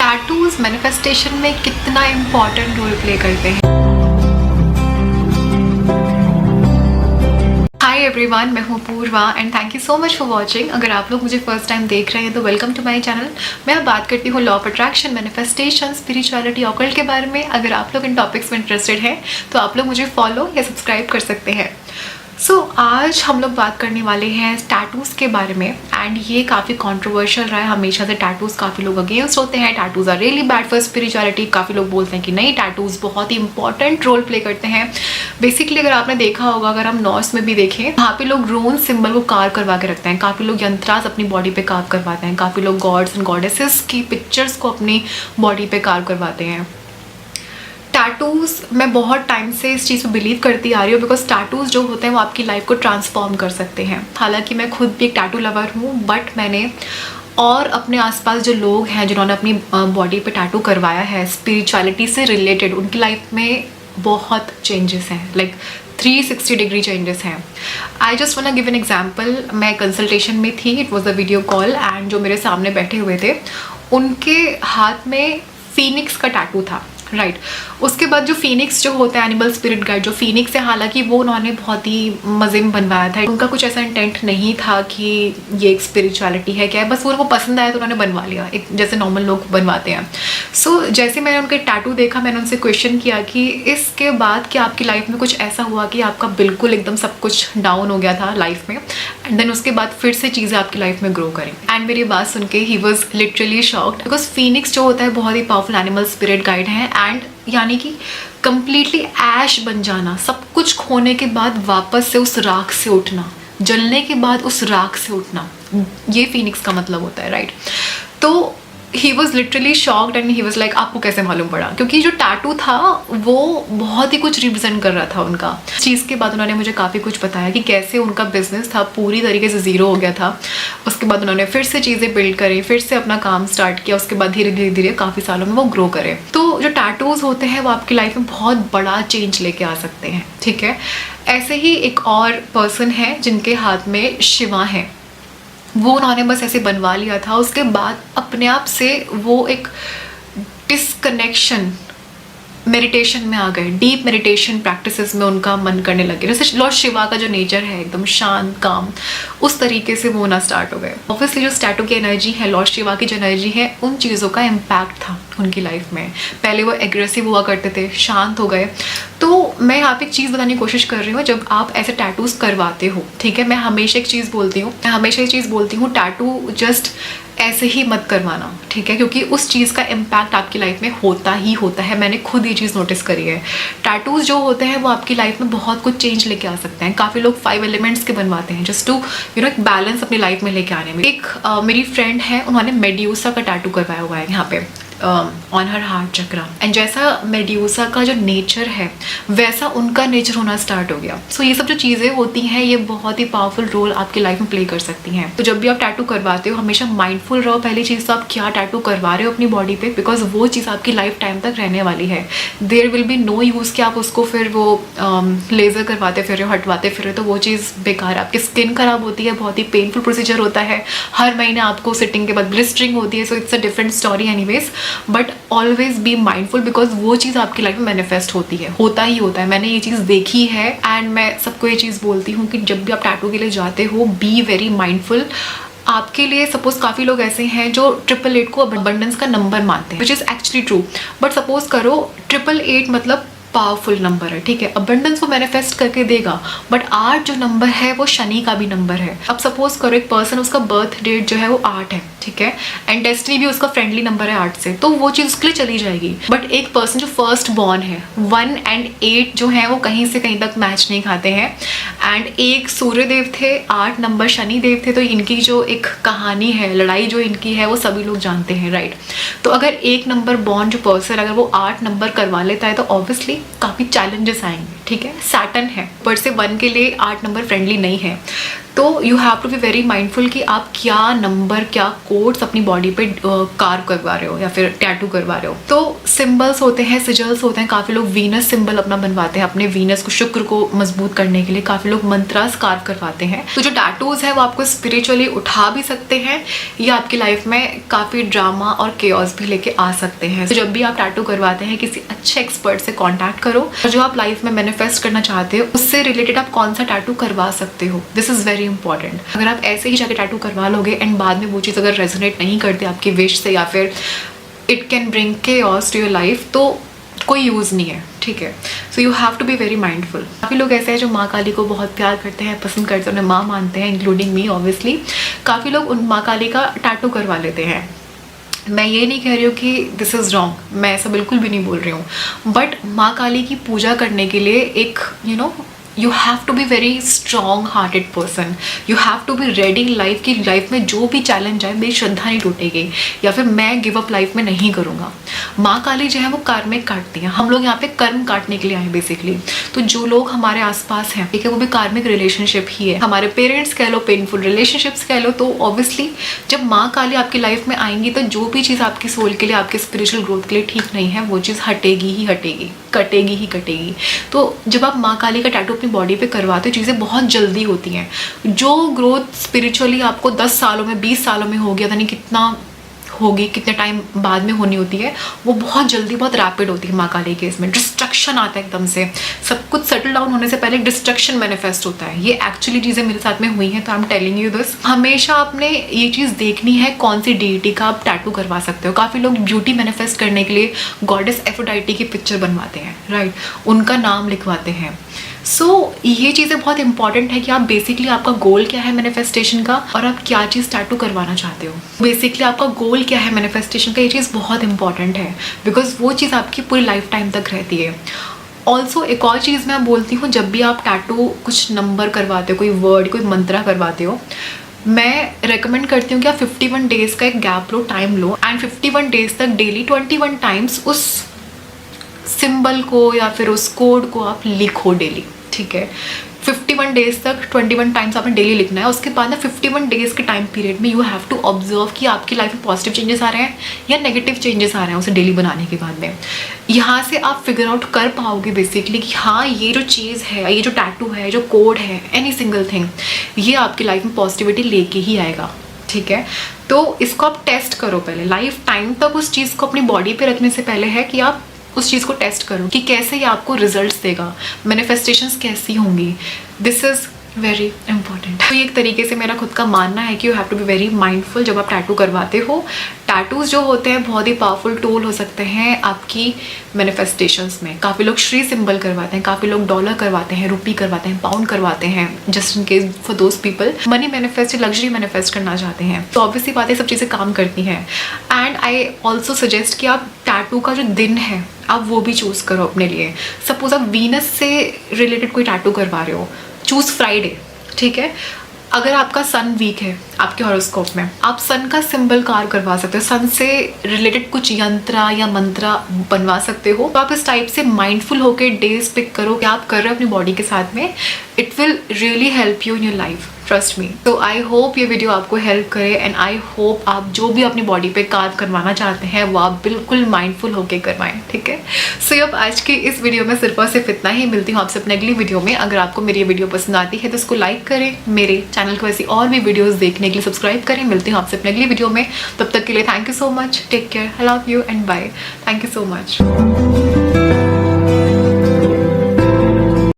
Tattoos manifestation में कितना important role play करते हैं। हाय एवरीवन, मैं हूँ Purva and thank you so much for watching. अगर आप लोग मुझे फर्स्ट टाइम देख रहे हैं तो वेलकम टू माय चैनल। मैं अब बात करती हूँ law of attraction, manifestation, spirituality, occult के बारे में। अगर आप लोग इन टॉपिक्स में इंटरेस्टेड हैं तो आप लोग मुझे फॉलो या सब्सक्राइब कर सकते हैं। आज हम लोग बात करने वाले हैं टैटूज़ के बारे में एंड ये काफ़ी कंट्रोवर्शियल रहा है। हमेशा से टैटूज़ काफ़ी लोग अगेंस्ट होते हैं, tattoos are really bad for spirituality. काफ़ी लोग बोलते हैं कि नहीं, टैटूज़ बहुत ही इंपॉर्टेंट रोल प्ले करते हैं। बेसिकली अगर आपने देखा होगा, अगर हम नॉर्थ में भी देखें, वहाँ पे लोग रोन सिंबल को कार्व करवा के रखते हैं। काफ़ी लोग यंत्रास अपनी बॉडी पे कार्व करवाते हैं। काफ़ी लोग गॉड्स एंड गॉडेसेस की पिक्चर्स को अपनी बॉडी पे कार्व करवाते हैं। टैटूज़ मैं बहुत टाइम से इस चीज़ पे बिलीव करती आ रही हूँ बिकॉज टैटूज़ जो होते हैं वो आपकी लाइफ को ट्रांसफॉर्म कर सकते हैं। हालांकि मैं खुद भी एक टैटू लवर हूँ, बट मैंने और अपने आसपास जो लोग हैं जिन्होंने अपनी बॉडी पे टैटू करवाया है स्पिरिचुअलिटी से रिलेटेड, उनकी लाइफ में बहुत चेंजेस हैं, लाइक 360 डिग्री चेंजेस हैं। I just want give an example. मैं कंसल्टेशन में थी, it was a video call and जो मेरे सामने बैठे हुए थे उनके हाथ में फीनिक्स का टैटू था, राइट। उसके बाद जो फीनिक्स जो होता है एनिमल स्पिरिट गाइड, जो फीनिक्स है, हालांकि वो उन्होंने बहुत ही मज़े में बनवाया था। उनका कुछ ऐसा इंटेंट नहीं था कि ये एक स्पिरिचुअलिटी है क्या है, बस वो उनको पसंद आया तो उन्होंने बनवा लिया, एक जैसे नॉर्मल लोग बनवाते हैं। जैसे मैंने उनके टैटू देखा, मैंने उनसे क्वेश्चन किया कि इसके बाद क्या आपकी लाइफ में कुछ ऐसा हुआ कि आपका बिल्कुल एकदम सब कुछ डाउन हो गया था लाइफ में एंड देन उसके बाद फिर से चीज़ें आपकी लाइफ में ग्रो करें। एंड मेरी बात सुन के he was literally shocked because Phoenix जो होता है बहुत ही पावरफुल एनिमल स्पिरिट गाइड है एंड यानी कि कंप्लीटली ऐश बन जाना, सब कुछ खोने के बाद वापस से उस राख से उठना, जलने के बाद उस राख से उठना, ये फीनिक्स का मतलब होता है, राइट। तो he was literally shocked and he was like आपको कैसे मालूम पड़ा, क्योंकि जो टैटू था वो बहुत ही कुछ रिप्रेजेंट कर रहा था उनका। इस चीज़ के बाद उन्होंने मुझे काफ़ी कुछ बताया कि कैसे उनका बिजनेस था पूरी तरीके से ज़ीरो हो गया था। उसके बाद उन्होंने फिर से चीज़ें बिल्ड करी, फिर से अपना काम स्टार्ट किया, उसके बाद धीरे धीरे धीरे काफ़ी सालों में वो ग्रो करे। तो जो टैटूज़ होते हैं वो आपकी लाइफ में बहुत बड़ा चेंज लेके आ सकते हैं, ठीक है। ऐसे ही एक और पर्सन है जिनके हाथ में शिवा है, वो उन्होंने बस ऐसे बनवा लिया था। उसके बाद अपने आप से वो एक डिसकनेक्शन मेडिटेशन में आ गए, डीप मेडिटेशन प्रैक्टिसेस में उनका मन करने लगे। जैसे लॉर्ड शिवा का जो नेचर है एकदम शांत काम, उस तरीके से वो होना स्टार्ट हो गए। ऑब्वियसली जो स्टैटू की एनर्जी है, लॉर्ड शिवा की जो एनर्जी है, उन चीज़ों का इम्पैक्ट था उनकी लाइफ में। पहले वो एग्रेसिव हुआ करते थे, शांत हो गए। तो मैं यहाँ पे एक चीज़ बताने की कोशिश कर रही हूँ, जब आप ऐसे टैटूज़ करवाते हो, ठीक है, मैं हमेशा एक चीज़ बोलती हूँ, टैटू जस्ट ऐसे ही मत करवाना, ठीक है, क्योंकि उस चीज़ का इम्पैक्ट आपकी लाइफ में होता ही होता है। मैंने खुद ये चीज़ नोटिस करी है। टैटूज़ जो होते हैं वो आपकी लाइफ में बहुत कुछ चेंज लेके आ सकते हैं। काफ़ी लोग 5 एलिमेंट्स के बनवाते हैं जस्ट टू एक बैलेंस अपनी लाइफ में लेके आने में। एक मेरी फ्रेंड है, उन्होंने मेड्यूसा का टैटू करवाया हुआ है यहाँ पे on her heart chakra and जैसा मेड्यूसा का जो नेचर है वैसा उनका नेचर होना स्टार्ट हो गया। ये सब जो चीज़ें होती हैं ये बहुत ही पावरफुल रोल आपकी लाइफ में प्ले कर सकती हैं। तो जब भी आप टैटू करवाते हो हमेशा माइंडफुल रहो। पहली चीज़ तो आप क्या टैटू करवा रहे हो अपनी बॉडी पे, बिकॉज वो चीज़ आपकी लाइफ टाइम तक रहने वाली है। There will be no use कि आप उसको फिर वो लेज़र करवाते फिर रहे हो, हटवाते फिर रहे हो, तो वो चीज़ बेकार है। आपकी स्किन खराब होती है, बहुत ही पेनफुल प्रोसीजर होता है, हर महीने आपको सिटिंग के बाद ब्लिस्टरिंग होती है। So it's a different story anyways, but always be mindful because वो चीज़ आपकी लाइफ में मैनिफेस्ट होती है, होता ही होता है। मैंने ये चीज़ देखी है एंड मैं सबको ये चीज़ बोलती हूँ कि जब भी आप टैटू के लिए जाते हो बी वेरी माइंडफुल। आपके लिए सपोज काफ़ी लोग ऐसे हैं जो 888 को अबंडेंस का नंबर मानते हैं, which is actually true, but suppose करो 888 मतलब पावरफुल नंबर है, ठीक है, अबंडेंस वो मैनिफेस्ट करके देगा। बट 8 जो नंबर है वो शनि का भी नंबर है। अब सपोज करो एक पर्सन, उसका बर्थ डेट जो है वो 8 है, ठीक है, एंड डेस्टिनी भी उसका फ्रेंडली नंबर है 8 से, तो वो चीज़ उसके लिए चली जाएगी। बट एक पर्सन जो फर्स्ट बॉर्न है, 1 और 8 जो है वो कहीं से कहीं तक मैच नहीं खाते हैं। एंड एक सूर्यदेव थे, 8 नंबर शनिदेव थे, तो इनकी जो एक कहानी है, लड़ाई जो इनकी है वो सभी लोग जानते हैं, राइट। तो अगर 1 नंबर बॉर्न जो पर्सन अगर वो 8 नंबर करवा लेता है तो ऑब्वियसली काफ़ी चैलेंजेस आएंगे, ठीक है। सैटर्न है, पर से 1 के लिए 8 नंबर फ्रेंडली नहीं है। तो you have to be very mindful कि आप क्या नंबर, क्या कोड्स अपनी बॉडी पे कार्व करवा रहे हो या फिर टैटू करवा रहे हो। तो सिंबल्स होते हैं, सिजल्स होते हैं, काफ़ी लोग वीनस सिंबल अपना बनवाते हैं अपने वीनस को, शुक्र को मजबूत करने के लिए। काफ़ी लोग मंत्रास कार्व करवाते हैं। तो जो टैटूज है वो आपको स्पिरिचुअली उठा भी सकते हैं या आपकी लाइफ में काफ़ी ड्रामा और केओस भी लेके आ सकते हैं। तो जब भी आप टैटू करवाते हैं किसी अच्छे एक्सपर्ट से कॉन्टैक्ट करो और जो आप लाइफ में मैनिफेस्ट करना चाहते हो उससे रिलेटेड आप कौन सा टैटू करवा सकते हो। This is very important. अगर आप ऐसे ही जाके टैटू करवा लोगे एंड बाद में वो चीज़ अगर रेजोनेट नहीं करती आपकी विश से या फिर it can bring chaos to your life, तो कोई यूज़ नहीं है, ठीक है। So you have to be very mindful. काफ़ी लोग ऐसे हैं जो माँ काली को बहुत प्यार करते हैं, पसंद करते हैं, उन्हें माँ मानते हैं, इंक्लूडिंग मी ऑब्वियसली। काफ़ी लोग उन माँ काली का टैटू करवा लेते हैं। मैं ये नहीं कह रही हूँ कि दिस इज़ रॉन्ग, मैं ऐसा बिल्कुल भी नहीं बोल रही हूँ, बट माँ काली की पूजा करने के लिए एक you have to be very strong hearted person, you have to be ready life की। लाइफ में जो भी चैलेंज आए मेरी श्रद्धा नहीं टूटेगी या फिर मैं गिव अप लाइफ में नहीं करूँगा। माँ काली जो है वो कार्मिक काटती हैं। हम लोग यहाँ पे कर्म काटने के लिए आए बेसिकली। तो जो लोग हमारे आसपास हैं, ठीक है, वो भी कार्मिक रिलेशनशिप ही है। हमारे पेरेंट्स कह लो, पेनफुल रिलेशनशिप्स कह लो। तो ऑब्वियसली जब माँ काली आपकी लाइफ में आएंगी तो जो भी चीज़ आपकी सोल के लिए, आपके स्पिरिचुअल ग्रोथ के लिए ठीक नहीं है, वो चीज़ हटेगी ही हटेगी, कटेगी ही कटेगी। तो जब आप माँ काली का टैटू अपनी बॉडी पे करवाते हो चीज़ें बहुत जल्दी होती हैं। जो ग्रोथ स्पिरिचुअली आपको 10 सालों में, 20 सालों में हो गया था, नहीं कितना होगी, कितने टाइम बाद में होनी होती है, वो बहुत जल्दी, बहुत रैपिड होती है माँ काली के इसमें। डिस्ट्रक्शन आता है एकदम से, सब कुछ सेटल डाउन होने से पहले डिस्ट्रक्शन मैनिफेस्ट होता है। ये एक्चुअली चीज़ें मेरे साथ में हुई हैं, तो I am telling you this. हमेशा आपने ये चीज़ देखनी है कौन सी डीटी का आप टैटू करवा सकते हो। काफ़ी लोग ब्यूटी मैनिफेस्ट करने के लिए गॉडेस एफ्रोडाइटी की पिक्चर बनवाते हैं, राइट, उनका नाम लिखवाते हैं। सो ये चीज़ें बहुत इंपॉर्टेंट है कि आप बेसिकली आपका गोल क्या है मैनिफेस्टेशन का और आप क्या चीज़ टैटू करवाना चाहते हो। बेसिकली आपका गोल क्या है मैनिफेस्टेशन का, ये चीज़ बहुत इंपॉर्टेंट है बिकॉज वो चीज़ आपकी पूरी लाइफ टाइम तक रहती है। ऑल्सो एक और चीज़ मैं बोलती हूँ, जब भी आप टैटू कुछ नंबर करवाते हो, कोई वर्ड, कोई मंत्रा करवाते हो, मैं रेकमेंड करती हूँ कि आप 51 डेज़ का एक gap low, time low and 51 days तक डेली 21 टाइम्स उस सिंबल को या फिर उस कोड को आप लिखो डेली, ठीक है। 51 डेज तक 21 टाइम्स आपने डेली लिखना है। उसके बाद ना 51 डेज के टाइम पीरियड में यू हैव टू ऑब्जर्व कि आपकी लाइफ में पॉजिटिव चेंजेस आ रहे हैं या नेगेटिव चेंजेस आ रहे हैं उसे डेली बनाने के बाद में। यहाँ से आप फिगर आउट कर पाओगे बेसिकली कि हाँ, ये जो चीज़ है, ये जो टैटू है, जो कोड है, एनी सिंगल थिंग, ये आपकी लाइफ में पॉजिटिविटी लेके ही आएगा, ठीक है। तो इसको आप टेस्ट करो पहले, लाइफ टाइम तक उस चीज़ को अपनी बॉडी पे रखने से पहले है कि आप उस चीज़ को टेस्ट करो कि कैसे ये आपको रिजल्ट्स देगा, मैनिफेस्टेशंस कैसी होंगी। This is very important. तो ये एक तरीके से मेरा खुद का मानना है कि you have to be very mindful जब आप टैटू करवाते हो। टैटूज जो होते हैं बहुत ही पावरफुल टूल हो सकते हैं आपकी मैनिफेस्टेशंस में। काफ़ी लोग श्री सिंबल करवाते हैं, काफ़ी लोग डॉलर करवाते हैं, रुपी करवाते हैं, पाउंड करवाते हैं, just in case for those people money manifest, luxury manifest करना चाहते हैं। तो ऑब्वियसली बातें सब चीज़ें काम करती हैं। एंड आई ऑल्सो सजेस्ट कि आप टैटू का जो दिन है आप वो भी चूज़ करो अपने लिए। सपोज आप वीनस से रिलेटेड कोई टैटू करवा रहे हो, चूज़ फ्राइडे, ठीक है। अगर आपका सन वीक है आपके हॉरोस्कोप में, आप सन का सिंबल कार्व करवा सकते हो, सन से रिलेटेड कुछ यंत्रा या मंत्रा बनवा सकते हो। तो आप इस टाइप से माइंडफुल होकर डेज पिक करो क्या आप कर रहे हो अपनी बॉडी के साथ में। It will really help you in your life, trust me. तो आई होप ये वीडियो आपको हेल्प करे एंड आई होप आप जो भी अपनी बॉडी पे कार्व करवाना चाहते हैं वो आप बिल्कुल माइंडफुल होके करवाएं, ठीक है। सो अब आज की इस वीडियो में सिर्फ और सिर्फ इतना ही। मिलती हूँ आपसे अपने अगली वीडियो में। अगर आपको मेरी ये वीडियो पसंद आती है तो उसको लाइक करें, मेरे चैनल को ऐसी और भी वीडियोज़ देखने के लिए सब्सक्राइब करें। मिलती हूँ आपसे अपने अगली वीडियो में, तब तक के लिए thank you so much, take care, I love you and bye, thank you so much.